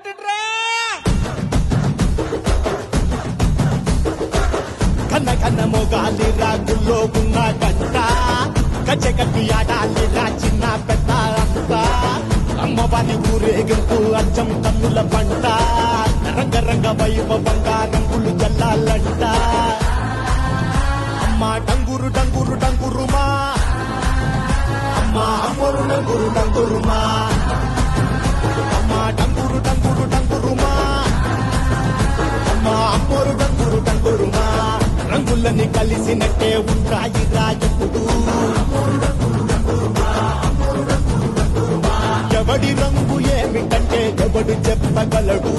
కొట్టండ్రా కన్న కన్న మొగాలి రాగుల్లో ఉన్న గంట గజ్జె కట్టి ఆడాలిరా చిన్న పెద్ద అంతా అమ్మవారి ఊరేగింపు అచ్చం కన్నుల పంట రంగరంగ వైభవంగా రంగులు జల్లాలంట అమ్మ డంగురు డంగురు డంగురుమా అమ్మ అమ్మోరు డంగురు డంగురుమా అమ్మ డంగురు డంగురు డంగురుమా అమ్మ అమ్మోరు డంగురు డంగురుమా రంగులని కలిసినట్టే ఉంటాయి రాజపుడు ఎవడి రంగు ఏమిటంటే ఎవడు చెప్పగలడు